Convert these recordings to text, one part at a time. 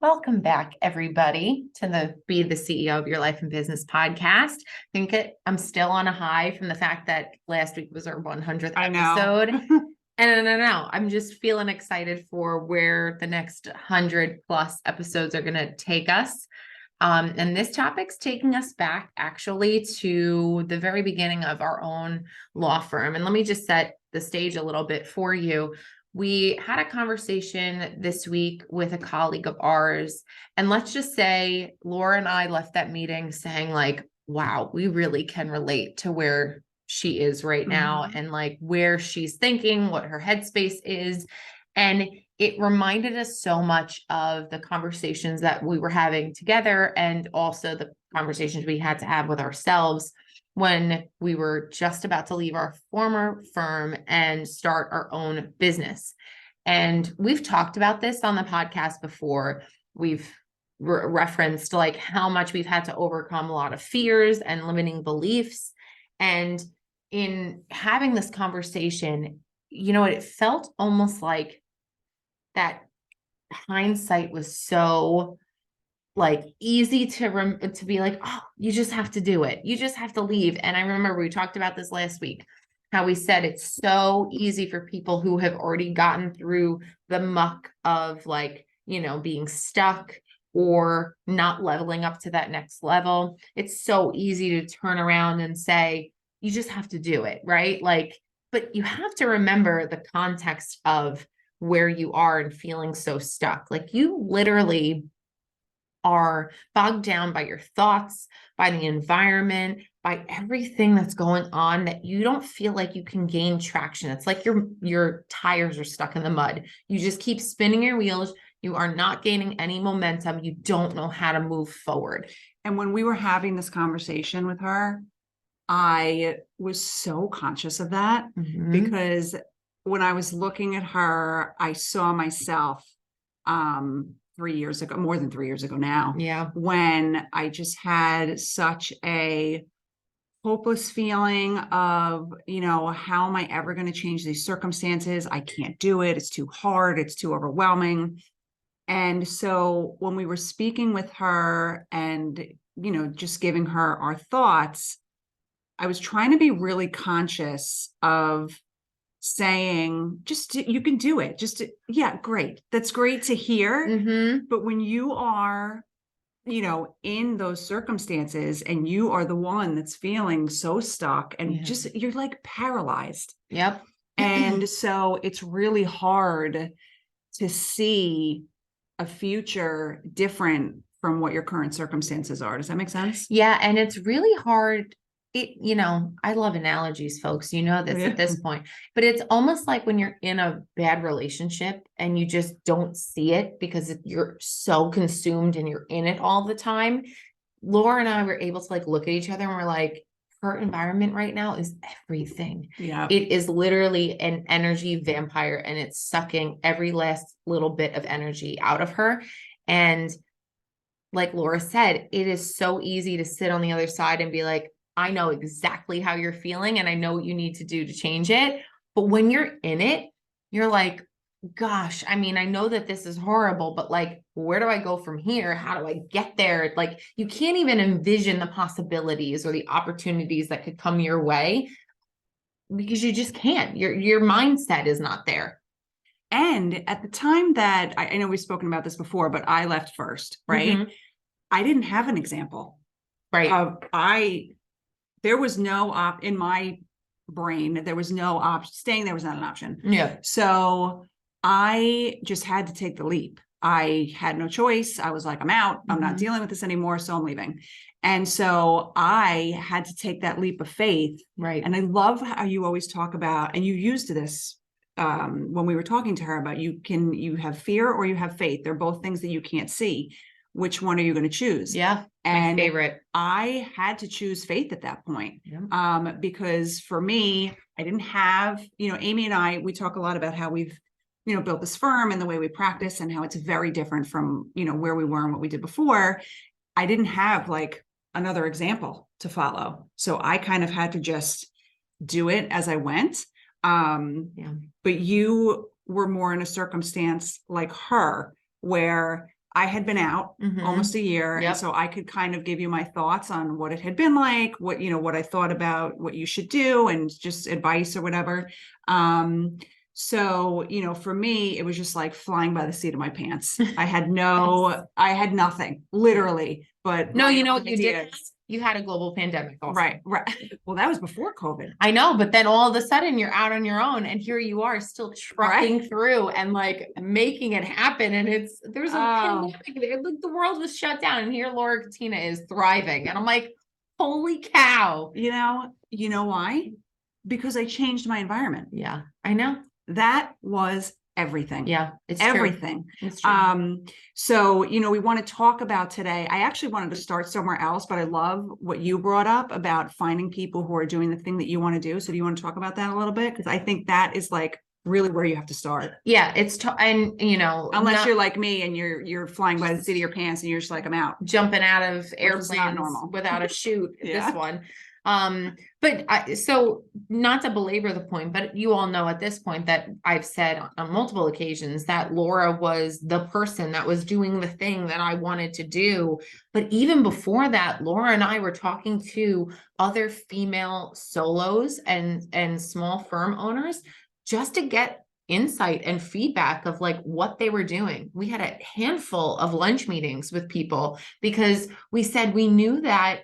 Welcome back, everybody, to the Be the CEO of Your Life and Business podcast. I'm still on a high from the fact that last week was our 100th I know. episode. And no, I'm just feeling excited for where the next 100 plus episodes are going to take us. And this topic's taking us back actually to the very beginning of our own law firm. And let me just set the stage a little bit for you. We had a conversation this week with a colleague of ours, and let's just say Laura and I left that meeting saying like, wow, we really can relate to where she is right now and like where she's thinking, what her headspace is. And it reminded us so much of the conversations that we were having together and also the conversations we had to have with ourselves when we were just about to leave our former firm and start our own business. And we've talked about this on the podcast before. We've referenced like how much we've had to overcome a lot of fears and limiting beliefs. And in having this conversation, it felt almost like that hindsight was so like easy to be like, oh, you just have to do it. You just have to leave. And I remember we talked about this last week, how we said it's so easy for people who have already gotten through the muck of like, being stuck or not leveling up to that next level. It's so easy to turn around and say, you just have to do it, right? Like, but you have to remember the context of where you are and feeling so stuck. Like you literally are bogged down by your thoughts, by the environment, by everything that's going on that you don't feel like you can gain traction. It's like your tires are stuck in the mud. You just keep spinning your wheels. You are not gaining any momentum. You don't know how to move forward. And when we were having this conversation with her, I was so conscious of that because when I was looking at her, I saw myself 3 years ago, more than 3 years ago now. Yeah. When I just had such a hopeless feeling of, how am I ever going to change these circumstances? I can't do it. It's too hard. It's too overwhelming. And so when we were speaking with her and, just giving her our thoughts, I was trying to be really conscious of saying, you can do it. Yeah, great. That's great to hear. But when you are, in those circumstances and you are the one that's feeling so stuck and you're like paralyzed. Yep. And so it's really hard to see a future different from what your current circumstances are. Does that make sense? Yeah. And it's really hard. I love analogies, folks, this at this point, but it's almost like when you're in a bad relationship and you just don't see it because you're so consumed and you're in it all the time. Laura and I were able to like look at each other and we're like, her environment right now is everything. Yeah. It is literally an energy vampire and it's sucking every last little bit of energy out of her. And like Laura said, it is so easy to sit on the other side and be like, I know exactly how you're feeling and I know what you need to do to change it. But when you're in it, you're like, gosh, I mean, I know that this is horrible, but like, where do I go from here? How do I get there? Like, you can't even envision the possibilities or the opportunities that could come your way because you just can't. Your mindset is not there. And at the time that I know we've spoken about this before, but I left first, right? I didn't have an example. Right. There was no in my brain, there was no option. Staying there was not an option. Yeah. So I just had to take the leap. I had no choice. I was like, I'm out. I'm not dealing with this anymore. So I'm leaving. And so I had to take that leap of faith. Right. And I love how you always talk about, and you used this when we were talking to her about you have fear or you have faith. They're both things that you can't see. Which one are you going to choose? Yeah. And my favorite. I had to choose faith at that point. Because for me, I didn't have, Amy and I, we talk a lot about how we've, built this firm and the way we practice and how it's very different from, where we were and what we did before. I didn't have like another example to follow. So I kind of had to just do it as I went. But you were more in a circumstance like her, where I had been out Mhm. almost a year. Yep. And so I could kind of give you my thoughts on what it had been like, what, what I thought about what you should do and just advice or whatever. So, for me, it was just like flying by the seat of my pants. I had nothing, literally, but No, my you know own what you did? ideas. You had a global pandemic also. Right. Well, that was before COVID. I know, but then all of a sudden you're out on your own and here you are still trucking through and like making it happen. And there's a pandemic, like the world was shut down and here Laura Katina is thriving. And I'm like, holy cow. You know why? Because I changed my environment. Yeah, I know. That was everything. Yeah, it's everything. True. It's true. So, we want to talk about today. I actually wanted to start somewhere else, but I love what you brought up about finding people who are doing the thing that you want to do. So do you want to talk about that a little bit? Because I think that is like really where you have to start. Yeah, and unless you're like me and you're flying by the seat of your pants and you're just like, I'm out, jumping out of airplanes without a chute. Yeah. This one. So not to belabor the point, but you all know at this point that I've said on multiple occasions that Laura was the person that was doing the thing that I wanted to do. But even before that, Laura and I were talking to other female solos and small firm owners just to get insight and feedback of like what they were doing. We had a handful of lunch meetings with people because we said we knew that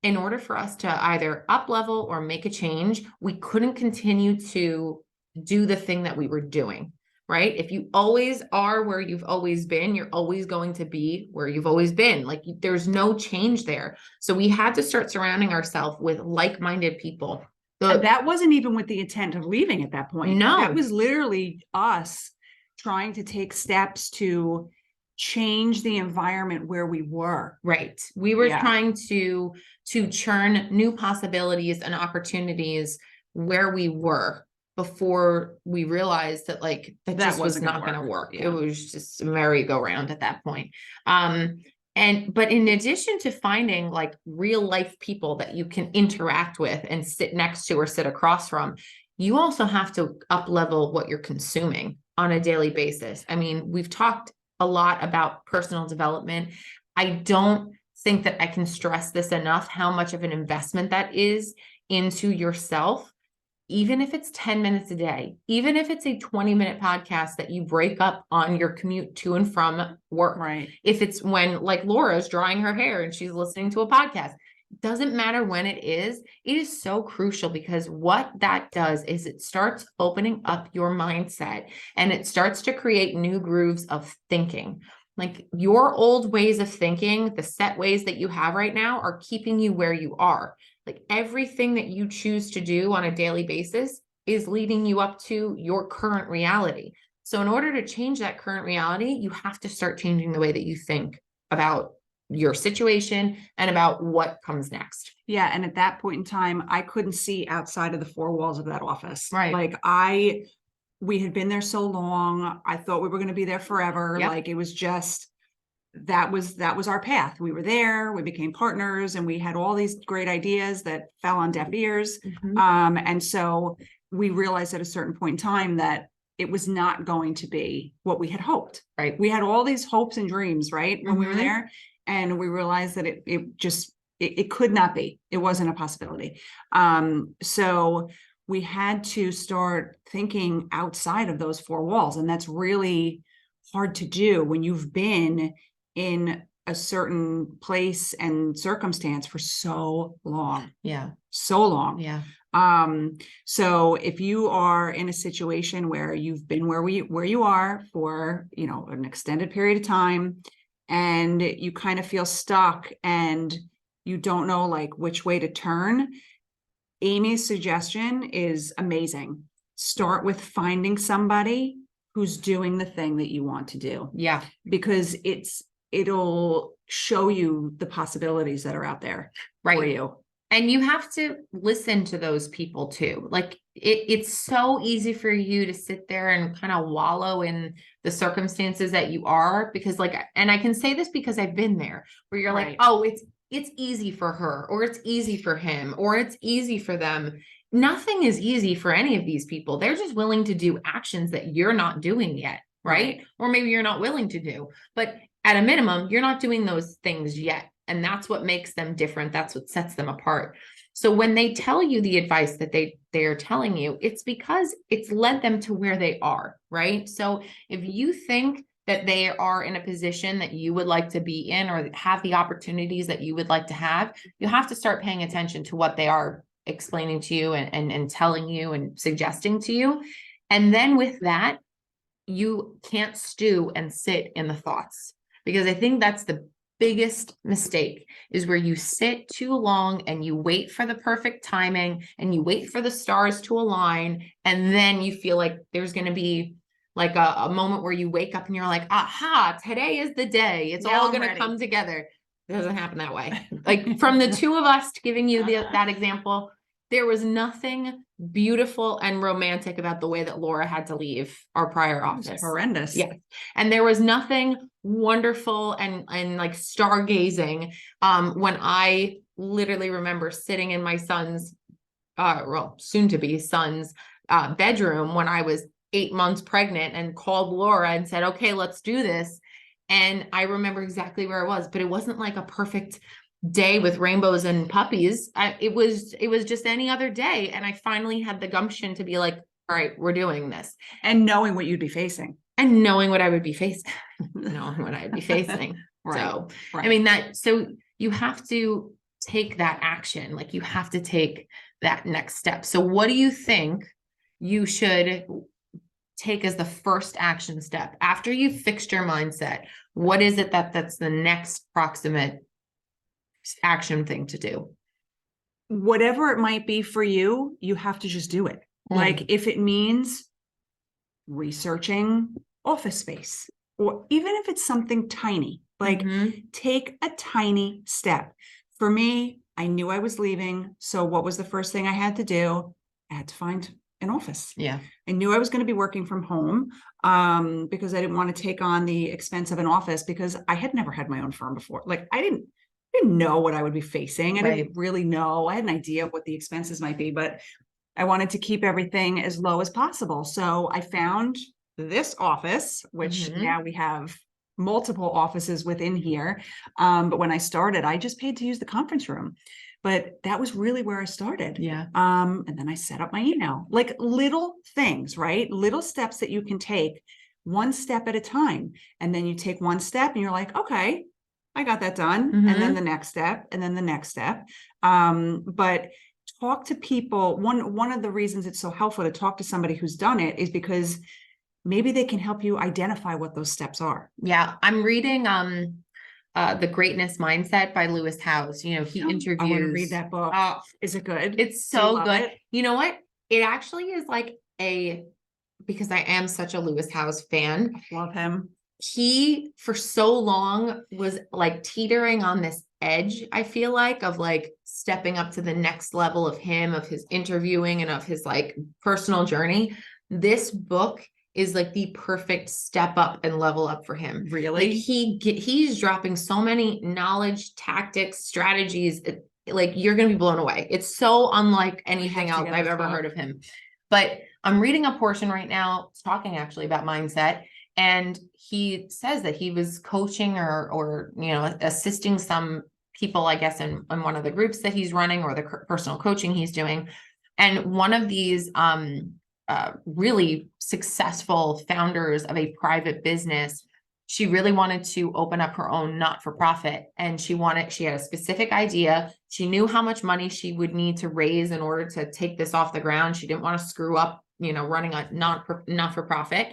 in order for us to either up level or make a change, we couldn't continue to do the thing that we were doing, right? If you always are where you've always been, you're always going to be where you've always been. Like there's no change there. So we had to start surrounding ourselves with like-minded people. And that wasn't even with the intent of leaving at that point. No. That was literally us trying to take steps to change the environment where we were. Right. We were trying to churn new possibilities and opportunities where we were before we realized that like that just was not going to work. Yeah. It was just a merry-go-round at that point. But in addition to finding like real life people that you can interact with and sit next to or sit across from, you also have to up level what you're consuming on a daily basis. I mean, we've talked a lot about personal development. I don't think that I can stress this enough, how much of an investment that is into yourself, even if it's 10 minutes a day, even if it's a 20-minute podcast that you break up on your commute to and from work. Right. If it's when like Laura's drying her hair and she's listening to a podcast, doesn't matter when it is so crucial because what that does is it starts opening up your mindset and it starts to create new grooves of thinking. Like your old ways of thinking, the set ways that you have right now are keeping you where you are. Like everything that you choose to do on a daily basis is leading you up to your current reality. So in order to change that current reality, you have to start changing the way that you think about your situation and about what comes next. Yeah. And at that point in time, I couldn't see outside of the four walls of that office. Right. Like we had been there so long. I thought we were going to be there forever. Yep. Like it was just, that was our path. We were there, we became partners and we had all these great ideas that fell on deaf ears. Mm-hmm. And so we realized at a certain point in time that it was not going to be what we had hoped. Right. We had all these hopes and dreams, right? When we were there. And we realized that it could not be. It wasn't a possibility. So we had to start thinking outside of those four walls. And that's really hard to do when you've been in a certain place and circumstance for so long. Yeah. So long. Yeah. So if you are in a situation where you've been where you are for, an extended period of time, and you kind of feel stuck and you don't know like which way to turn, Amy's suggestion is amazing. Start with finding somebody who's doing the thing that you want to do. Yeah. Because it'll show you the possibilities that are out there for you. And you have to listen to those people too. Like it's so easy for you to sit there and kind of wallow in the circumstances that you are, because and I can say this because I've been there where you're like, oh, it's easy for her, or it's easy for him, or it's easy for them. Nothing is easy for any of these people. They're just willing to do actions that you're not doing yet. right? Or maybe you're not willing to do, but at a minimum, you're not doing those things yet. And that's what makes them different. That's what sets them apart. So when they tell you the advice that they are telling you, it's because it's led them to where they are, right? So if you think that they are in a position that you would like to be in or have the opportunities that you would like to have, you have to start paying attention to what they are explaining to you and telling you and suggesting to you. And then with that, you can't stew and sit in the thoughts, because I think that's the biggest mistake, is where you sit too long and you wait for the perfect timing and you wait for the stars to align. And then you feel like there's going to be like a moment where you wake up and you're like, aha, today is the day. It's Now all I'm going to ready. come together. It doesn't happen that way. Like from the two of us giving you that example, there was nothing beautiful and romantic about the way that Laura had to leave our prior It was office. horrendous. Yeah. And there was nothing wonderful and like stargazing when I literally remember sitting in my son's well, soon to be son's bedroom when I was 8 months pregnant and called Laura and said, okay, let's do this. And I remember exactly where I was, but it wasn't like a perfect day with rainbows and puppies. It was just any other day. And I finally had the gumption to be like, all right, we're doing this. And knowing what you'd be facing. And knowing what I would be facing, knowing what I'd be facing. Right. So, Right. I mean, so you have to take that action. Like you have to take that next step. So what do you think you should take as the first action step after you've fixed your mindset? What is it that's the next proximate action thing to do? Whatever it might be for you, you have to just do it. Like if it means researching office space, or even if it's something tiny, like take a tiny step. For me, I knew I was leaving. So what was the first thing I had to do? I had to find an office. Yeah. I knew I was going to be working from home because I didn't want to take on the expense of an office, because I had never had my own firm before. Like I didn't know what I would be facing. I didn't really know. I had an idea of what the expenses might be, but I wanted to keep everything as low as possible. So I found this office, which now we have multiple offices within here. But when I started, I just paid to use the conference room. But that was really where I started. Yeah. And then I set up my email, like little things, right? Little steps that you can take one step at a time. And then you take one step and you're like, okay, I got that done. And then the next step, and then the next step. But talk to people. One of the reasons it's so helpful to talk to somebody who's done it is because maybe they can help you identify what those steps are. Yeah. I'm reading The Greatness Mindset by Lewis Howes. You know, he interviews. I want to read that book. Is it good? It's so good. You know what? It actually is like because I am such a Lewis Howes fan. Love him. He, for so long, was like teetering on this edge, I feel like, of like stepping up to the next level of his interviewing and of his like personal journey. This book is like the perfect step up and level up for him. Really? Like he's dropping so many knowledge, tactics, strategies. Like you're going to be blown away. It's so unlike anything else I've ever heard of him. But I'm reading a portion right now, talking actually about mindset. And he says that he was coaching or you know, assisting some people, I guess, in one of the groups that he's running or the personal coaching he's doing. And one of these really successful founders of a private business, she really wanted to open up her own not-for-profit. And she had a specific idea. She knew how much money she would need to raise in order to take this off the ground. She didn't want to screw up, you know, running a not-for-profit.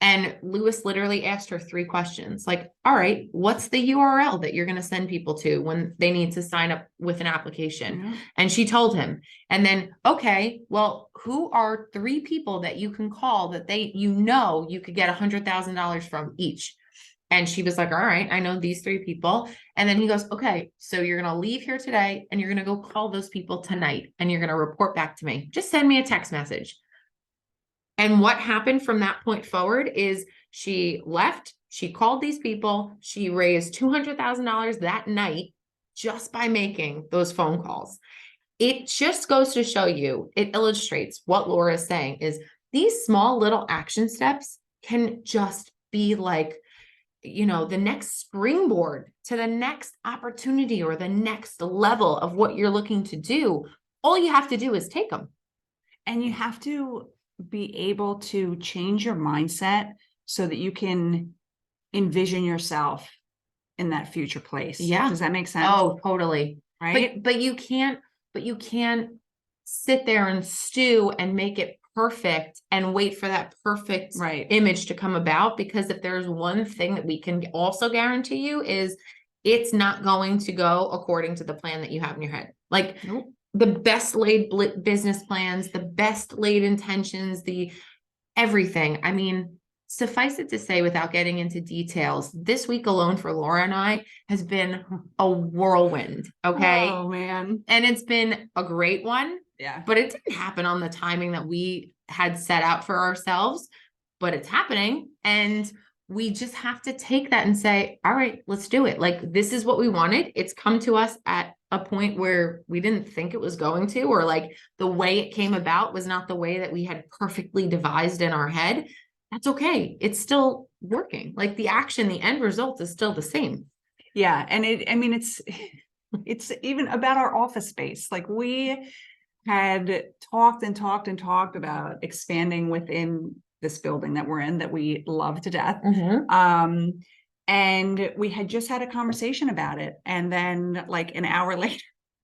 And Lewis literally asked her 3 questions. Like, all right, what's the URL that you're going to send people to when they need to sign up with an application? And she told him. And then, okay, well, who are 3 people that you can call that you could get $100,000 from each? And she was like, all right, I know these 3 people. And then he goes, okay, so you're going to leave here today and you're going to go call those people tonight and you're going to report back to me. Just send me a text message. And what happened from that point forward is she left, she called these people, she raised $200,000 that night just by making those phone calls. It just goes to show you, it illustrates what Laura is saying is these small little action steps can just be like, you know, the next springboard to the next opportunity or the next level of what you're looking to do. All you have to do is take them. And you have to be able to change your mindset so that you can envision yourself in that future place. Yeah. Does that make sense? Oh, totally. Right. But you can't sit there and stew and make it perfect and wait for that perfect Right. image to come about. Because if there's one thing that we can also guarantee you is it's not going to go according to the plan that you have in your head. Like Nope. the best laid business plans, the best laid intentions, the everything. I mean, suffice it to say, without getting into details, this week alone for Laura and I has been a whirlwind. Okay. Oh man. And it's been a great one, Yeah. but it didn't happen on the timing that we had set out for ourselves, but it's happening. And we just have to take that and say, all right, let's do it. Like, this is what we wanted. It's come to us at a point where we didn't think it was going to, or like the way it came about was not the way that we had perfectly devised in our head. That's okay. It's still working. Like the action, the end result is still the same. Yeah. And I mean, it's even about our office space. Like we had talked and talked and talked about expanding within this building that we're in, that we love to death. And we had just had a conversation about it. And then like an hour later,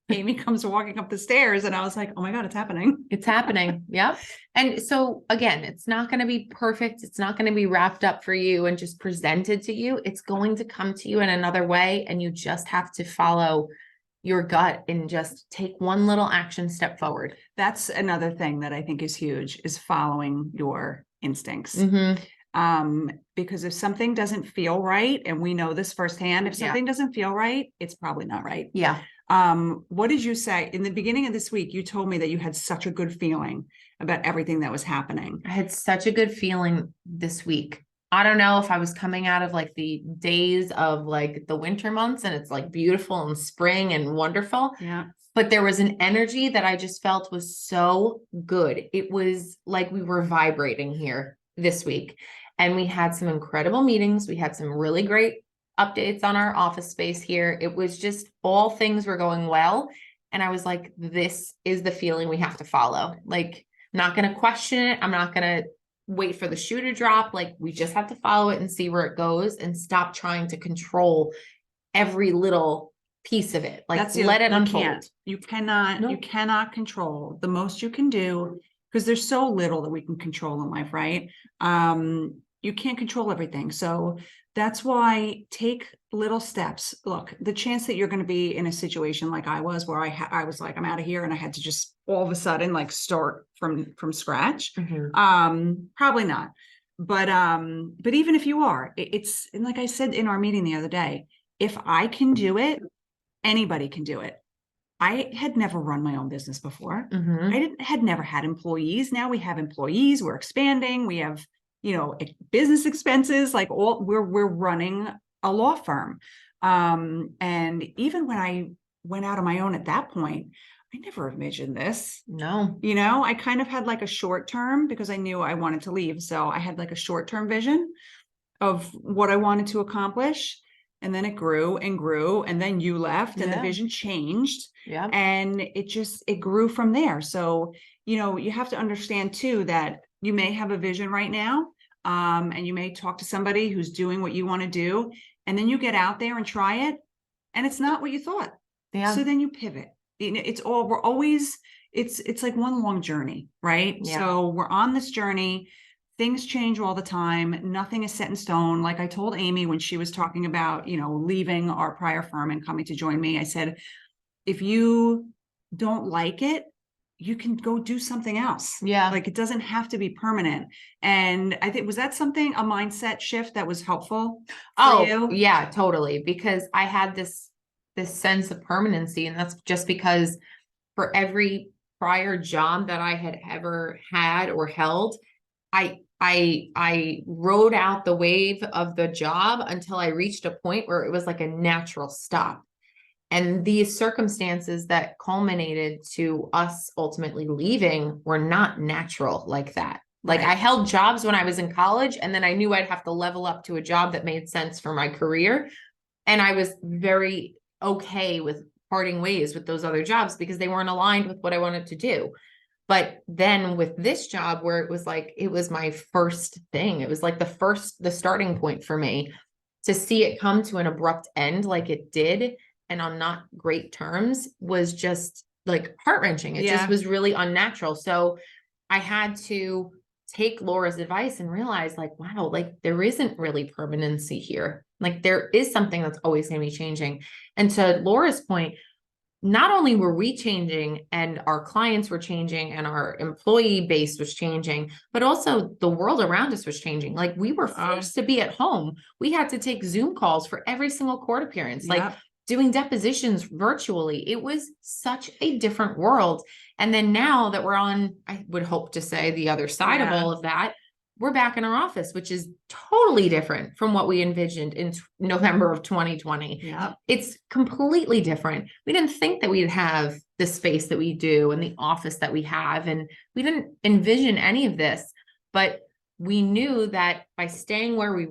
Amy comes walking up the stairs and I was like, oh my God, it's happening. It's happening. Yep. And so again, it's not going to be perfect. It's not going to be wrapped up for you and just presented to you. It's going to come to you in another way. And you just have to follow your gut and just take one little action step forward. That's another thing that I think is huge, is following your instincts. Because if something doesn't feel right, and we know this firsthand, if something doesn't feel right, it's probably not right. Yeah. What did you say in the beginning of this week? You told me that you had such a good feeling about everything that was happening. I had such a good feeling this week. I don't know if I was coming out of like the days of like the winter months and it's like beautiful and spring and wonderful. Yeah. But there was an energy that I just felt was so good. It was like we were vibrating here this week. And we had some incredible meetings. We had some really great updates on our office space here. It was just all things were going well. And I was like, this is the feeling we have to follow. Like, I'm not going to question it. I'm not going to wait for the shoe to drop. Like, we just have to follow it and see where it goes and stop trying to control every little piece of it. Like, let it unfold. You cannot control. The most you can do, because there's so little that we can control in life, right? You can't control everything. So that's why take little steps. Look, the chance that you're going to be in a situation like I was, where I was like, I'm out of here, and I had to just all of a sudden like start from scratch. Probably not. But even if you are, it's, and like I said in our meeting the other day, if I can do it, anybody can do it. I had never run my own business before. Had never had employees. Now we have employees. We're expanding. We have, business expenses. Like we're running a law firm. And even when I went out on my own at that point, I never envisioned this. No. I kind of had like a short term, because I knew I wanted to leave. So I had like a short-term vision of what I wanted to accomplish. And then it grew and grew, and then you left and the vision changed. Yeah. And it grew from there. So, you have to understand too, that you may have a vision right now. And you may talk to somebody who's doing what you want to do. And then you get out there and try it, and it's not what you thought. Yeah. So then you pivot. It's like one long journey, right? Yeah. So we're on this journey. Things change all the time. Nothing is set in stone. Like I told Amy when she was talking about, leaving our prior firm and coming to join me, I said, if you don't like it, you can go do something else. Yeah. Like it doesn't have to be permanent. And I think, was that something, a mindset shift that was helpful for you? Yeah, totally. Because I had this sense of permanency, and that's just because for every prior job that I had ever had or held, I rode out the wave of the job until I reached a point where it was like a natural stop. And these circumstances that culminated to us ultimately leaving were not natural like that. Like Right. I held jobs when I was in college, and then I knew I'd have to level up to a job that made sense for my career. And I was very okay with parting ways with those other jobs because they weren't aligned with what I wanted to do. But then with this job where it was like, it was my first thing, it was like the starting point for me to see it come to an abrupt end like it did and on not great terms was just like heart-wrenching. It just Yeah. was really unnatural. So I had to take Laura's advice and realize like, wow, like there isn't really permanency here. Like there is something that's always going to be changing. And to Laura's point, not only were we changing and our clients were changing and our employee base was changing, but also the world around us was changing. Like we were forced to be at home. We had to take Zoom calls for every single court appearance, like Yep. doing depositions virtually. It was such a different world. And then now that we're on, I would hope to say the other side of Yeah. all of that, we're back in our office, which is totally different from what we envisioned in November of 2020. Yep. It's completely different. We didn't think that we'd have the space that we do and the office that we have, and we didn't envision any of this, but we knew that by staying where we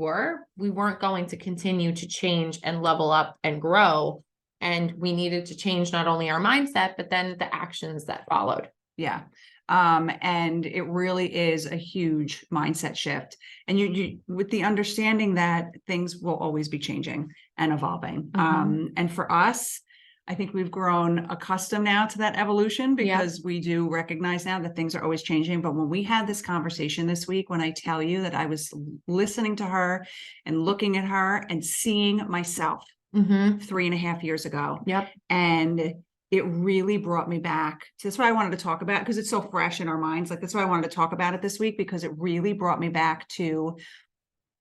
weren't going to continue to change and level up and grow. And we needed to change not only our mindset, but then the actions that followed. Yeah. And it really is a huge mindset shift. And you with the understanding that things will always be changing and evolving. And for us, I think we've grown accustomed now to that evolution because we do recognize now that things are always changing. But when we had this conversation this week, when I tell you that I was listening to her and looking at her and seeing myself 3.5 years ago. Yep. And it really brought me back. So that's what I wanted to talk about because it's so fresh in our minds. Like that's why I wanted to talk about it this week, because it really brought me back to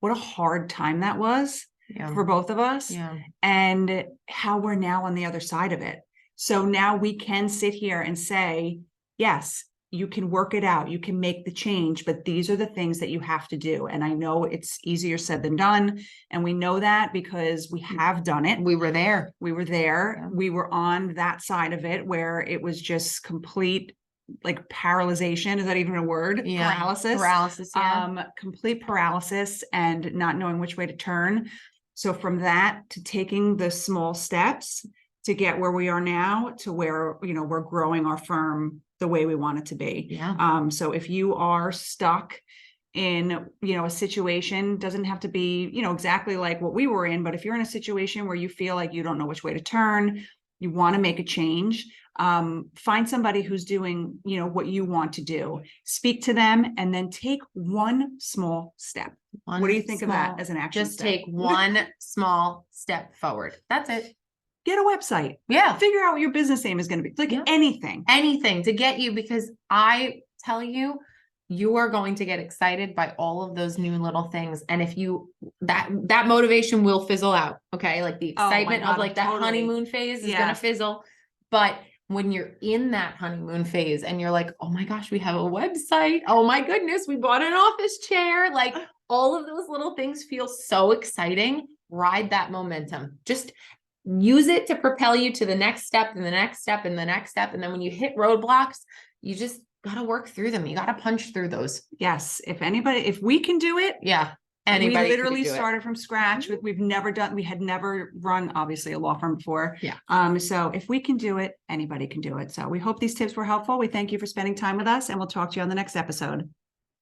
what a hard time that was for both of us and how we're now on the other side of it. So now we can sit here and say, yes, you can work it out. You can make the change, but these are the things that you have to do. And I know it's easier said than done. And we know that because we have done it. We were there. We were there. We were on that side of it where it was just complete like paralyzation. Is that even a word? Paralysis. Complete paralysis and not knowing which way to turn. So from that to taking the small steps to get where we are now to where, we're growing our firm the way we want it to be. So if you are stuck in, a situation, doesn't have to be, exactly like what we were in, but if you're in a situation where you feel like you don't know which way to turn, you want to make a change, find somebody who's doing, what you want to do, speak to them, and then take one small step. What do you think of that as an action Just step? take one small step forward. That's it. Get a website. Figure out what your business name is going to be. Like anything to get you, because I tell you, you are going to get excited by all of those new little things. And if you, that motivation will fizzle out. Okay. Like the excitement of like that honeymoon phase is going to fizzle. But when you're in that honeymoon phase and you're like, oh my gosh, we have a website. Oh my goodness, we bought an office chair. Like all of those little things feel so exciting. Ride that momentum. Just use it to propel you to the next step and the next step and the next step. And then when you hit roadblocks, you just got to work through them. You got to punch through those. Yes. If we can do it. Anybody we literally started from scratch. We had never run obviously a law firm before. So if we can do it, anybody can do it. So we hope these tips were helpful. We thank you for spending time with us and we'll talk to you on the next episode.